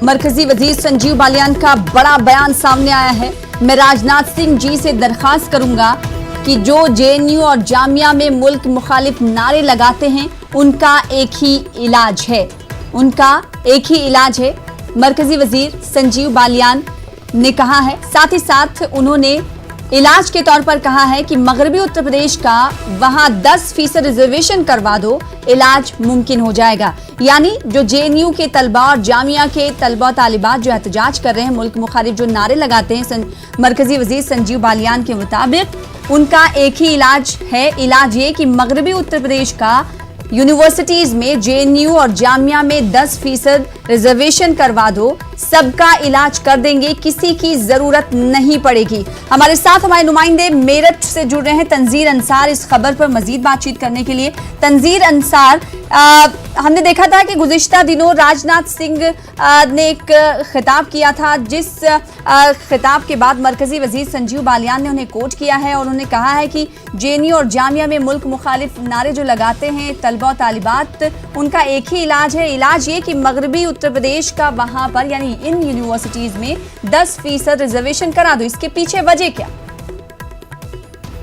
मरकजी वजीर संजीव बालियान का बड़ा बयान सामने आया है। मैं राजनाथ सिंह जी से दरखास्त करूंगा कि जो जेएनयू और जामिया में मुल्क मुखालिफ नारे लगाते हैं उनका एक ही इलाज है। मरकजी वजीर संजीव बालियान ने कहा है। साथ ही साथ उन्होंने इलाज के तौर पर कहा है कि मगरबी उत्तर प्रदेश का वहां 10% रिजर्वेशन करवा दो, इलाज मुमकिन हो जाएगा। यानी जो जेएनयू के तलबा और जामिया के तलबा तालिबात जो एहतजाज कर रहे हैं, मुल्क मुखालिफ जो नारे लगाते हैं, मरकजी वजीर संजीव बालियान के मुताबिक उनका एक ही इलाज है। इलाज ये कि मगरबी उत्तर प्रदेश का यूनिवर्सिटीज में जेएनयू और जामिया में 10% रिजर्वेशन करवा दो, सबका इलाज कर देंगे, किसी की जरूरत नहीं पड़ेगी। हमारे साथ हमारे नुमाइंदे मेरठ से जुड़ रहे हैं तंजीर अंसार इस खबर पर मजीद बातचीत करने के लिए। तंजीर अंसार, हमने देखा था कि गुज़िश्ता दिनों राजनाथ सिंह ने एक खिताब किया था, जिस खिताब के बाद मरकजी वजीर संजीव बालियान ने उन्हें कोट किया है और उन्होंने कहा है कि जेएनयू और जामिया में मुल्क मुखालिफ नारे जो लगाते हैं तलबा और तालिबात, उनका एक ही इलाज है। इलाज ये कि मगरबी उत्तर प्रदेश का वहां पर यानी इन यूनिवर्सिटीज में 10% रिजर्वेशन करा दो। इसके पीछे वजह क्या?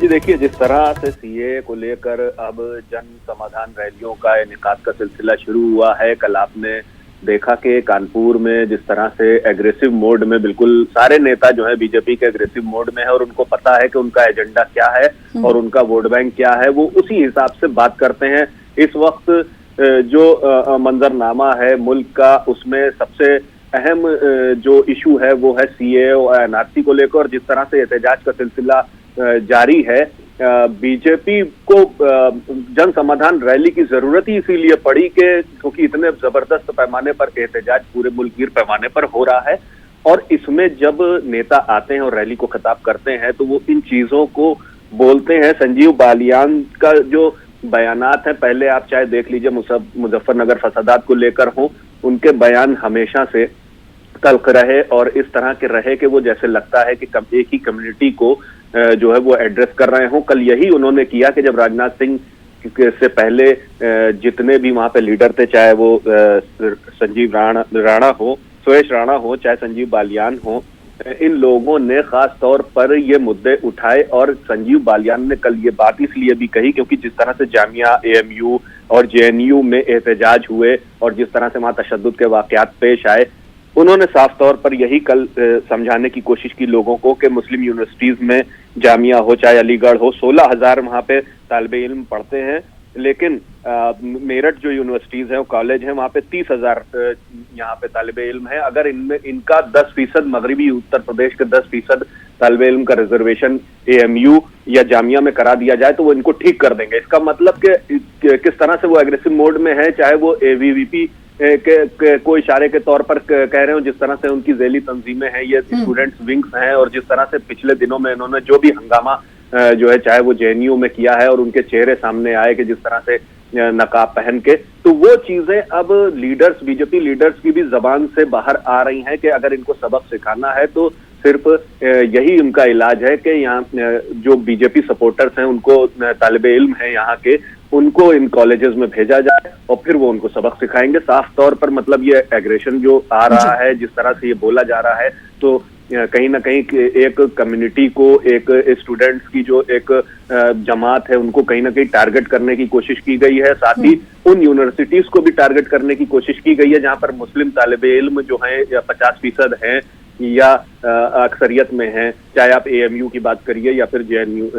जी देखिए, जिस तरह से सीए को लेकर अब जन समाधान रैलियों का इनेकाद का सिलसिला शुरू हुआ है, कल आपने देखा कि कानपुर में जिस तरह से एग्रेसिव मोड में बिल्कुल सारे नेता जो है बीजेपी के एग्रेसिव मोड में है और उनको पता है कि उनका एजेंडा क्या है और उनका वोट बैंक क्या है, वो उसी हिसाब से बात करते हैं। इस वक्त जो मंजरनामा है मुल्क का, उसमें सबसे अहम जो इशू है वो है सीए और एनआरसी को लेकर। जिस तरह से एहतजाज का सिलसिला जारी है, बीजेपी को जन समाधान रैली की जरूरत ही इसीलिए पड़ी कि क्योंकि इतने जबरदस्त पैमाने पर एहतजाज पूरे मुल्कगीर पैमाने पर हो रहा है और इसमें जब नेता आते हैं और रैली को खिताब करते हैं तो वो इन चीजों को बोलते हैं। संजीव बालियान का जो बयानात है, पहले आप चाहे देख लीजिए मुजफ्फरनगर फसादात को लेकर हो, उनके बयान हमेशा से तल्ख रहे और इस तरह के रहे कि वो जैसे लगता है कि एक ही कम्युनिटी को जो है वो एड्रेस कर रहे हों। कल यही उन्होंने किया कि जब राजनाथ सिंह से पहले जितने भी वहां पे लीडर थे, चाहे वो संजीव राणा हो, सुरेश राणा हो, चाहे संजीव बालियान हो, इन लोगों ने खास तौर पर ये मुद्दे उठाए और संजीव बालियान ने कल ये बात इसलिए भी कही क्योंकि जिस तरह से जामिया, एएमयू और जेएनयू में एहतजाज हुए और जिस तरह से वहां तशद्दुद के वाकयात पेश आए, उन्होंने साफ तौर पर यही कल समझाने की कोशिश की लोगों को कि मुस्लिम यूनिवर्सिटीज में जामिया हो चाहे अलीगढ़ हो, 16,000 वहां पे तालिबे इल्म पढ़ते हैं, लेकिन मेरठ जो यूनिवर्सिटीज है, वो कॉलेज है, वहां पे 30,000 यहाँ पे तालिबे इल्म है। अगर इनमें इनका 10% मगरबी उत्तर प्रदेश के 10% तालिबे इल्म का रिजर्वेशन एएमयू या जामिया में करा दिया जाए तो वो इनको ठीक कर देंगे। इसका मतलब कि किस तरह से वो एग्रेसिव मोड में है, चाहे वो एवीवीपी के कोई इशारे के तौर पर कह रहे हो, जिस तरह से उनकी झेली तंजीमें हैं, ये स्टूडेंट्स विंग्स हैं, और जिस तरह से पिछले दिनों में इन्होंने जो भी हंगामा जो है चाहे वो जेएनयू में किया है और उनके चेहरे सामने आए कि जिस तरह से नकाब पहन के, तो वो चीजें अब लीडर्स, बीजेपी लीडर्स की भी जबान से बाहर आ रही हैं कि अगर इनको सबक सिखाना है तो सिर्फ यही उनका इलाज है कि यहाँ जो बीजेपी सपोर्टर्स हैं, उनको तालिबे इल्म है यहाँ के, उनको इन कॉलेजेस में भेजा जाए और फिर वो उनको सबक सिखाएंगे। साफ तौर पर मतलब ये एग्रेशन जो आ रहा है, जिस तरह से ये बोला जा रहा है, तो कहीं ना कहीं एक कम्युनिटी को, एक स्टूडेंट्स की जो एक जमात है, उनको कहीं ना कहीं टारगेट करने की कोशिश की गई है। साथ ही उन यूनिवर्सिटीज को भी टारगेट करने की कोशिश की गई है जहां पर मुस्लिम तालिबे इल्म जो है 50% हैं या अक्सरियत में है, चाहे आप एएमयू की बात करिए या फिर जेएनयू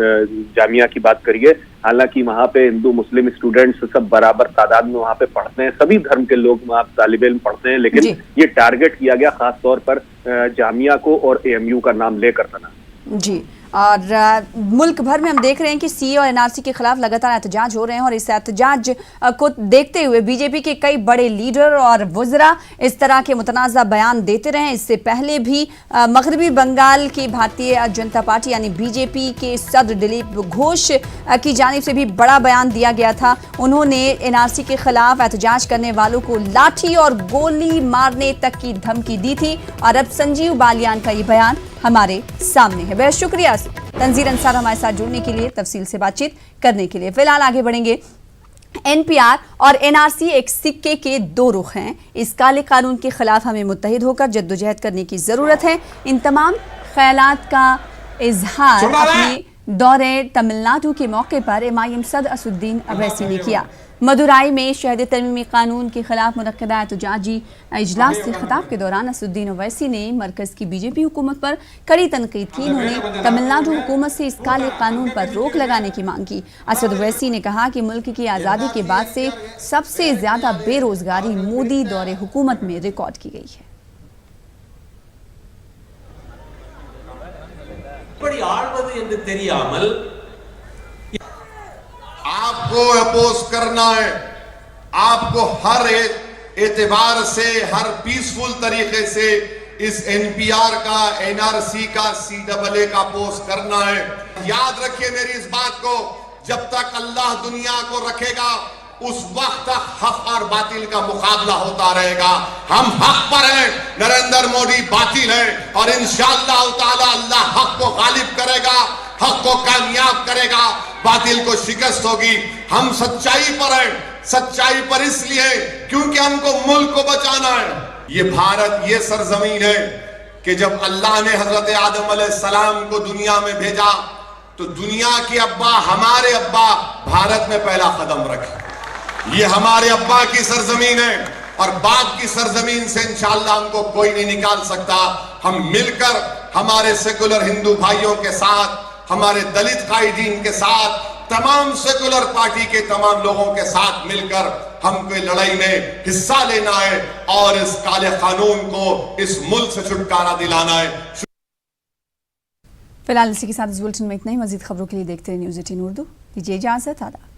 जामिया की बात करिए। हालांकि वहां पे हिंदू मुस्लिम स्टूडेंट्स सब बराबर तादाद में वहां पे पढ़ते हैं, सभी धर्म के लोग वहां तालिबे इल्म पढ़ते हैं, लेकिन ये टारगेट किया गया खास तौर पर जामिया को और एएमयू का नाम लेकर तना। जी, और मुल्क भर में हम देख रहे हैं कि सीए और एनआरसी के खिलाफ लगातार एहतजाज हो रहे हैं और इस एहतजाज को देखते हुए बीजेपी के कई बड़े लीडर और वुज़रा इस तरह के मुतनाज़ा बयान देते रहे। इससे पहले भी मगरबी बंगाल की भारतीय जनता पार्टी यानी बीजेपी के सदर दिलीप घोष की जानिब से भी बड़ा बयान दिया गया था। उन्होंने एनआरसी के खिलाफ एहतजाज करने वालों को लाठी और गोली मारने तक की धमकी दी थी और अब संजीव बालियान का ये बयान हमारे सामने है। बेहद शुक्रिया तंजीर अंसार हमारे साथ जुड़ने के लिए, तफसील से बातचीत करने के लिए। फिलहाल आगे बढ़ेंगे एनपीआर और एनआरसी एक सिक्के के दो रुख हैं। इस काले कानून के खिलाफ हमें मुत्तहिद होकर जद्दोजहद करने की जरूरत है। इन तमाम ख्यालात का इजहार अपने दौरे तमिलनाडु के मौके पर एमआईएम सदर असदुद्दीन अवैसी ने किया। मदुराई में शहद तरमीमी कानून के खिलाफ मुनक्किदा एहतजाजी इजलास से खिताब के दौरान असदुद्दीन अवैसी ने मरकज की बीजेपी हुकूमत पर कड़ी तनकीद की। उन्होंने तमिलनाडु हुकूमत से इस काले कानून पर रोक लगाने की मांग की। असद अवैसी ने कहा कि मुल्क की आज़ादी के बाद से सबसे ज्यादा बेरोजगारी मोदी दौरे हुकूमत में रिकॉर्ड की गई है। आपको अपोज करना है, आपको हर एतबार से, हर पीसफुल तरीके से इस एनपीआर का, एनआरसी का, सीएए का अपोज करना है। याद रखिए मेरी इस बात को, जब तक अल्लाह दुनिया को रखेगा उस वक्त तक हक और बातिल का मुकाबला होता रहेगा। हम हक पर हैं, नरेंद्र मोदी बातिल है और इंशाअल्लाह ताला अल्लाह हक को गालिब करेगा, हक को कामयाब करेगा, बातिल को शिकस्त होगी। हम सच्चाई पर हैं, सच्चाई पर इसलिए क्योंकि हमको मुल्क को बचाना है। ये भारत, ये सरजमीन है कि जब अल्लाह ने हजरत आदम अलैहिस्सलाम को दुनिया में भेजा तो दुनिया के अब्बा, हमारे अब्बा भारत में पहला कदम रखे। ये हमारे अब्बा की सरजमीन है और बाप की सरजमीन से इंशाअल्लाह हमको कोई नहीं निकाल सकता। हम मिलकर हमारे सेकुलर हिंदू भाइयों के साथ, हमारे दलित कायदीन के साथ, तमाम सेकुलर पार्टी के तमाम लोगों के साथ मिलकर हमको लड़ाई में हिस्सा लेना है और इस काले कानून को इस मुल्क से छुटकारा दिलाना है। फिलहाल इसी के साथ इस बुलेटिन में इतना ही। मजीद खबरों के लिए देखते रहिए न्यूज़ 18 उर्दू। दीजिए इजाजत। आदाब।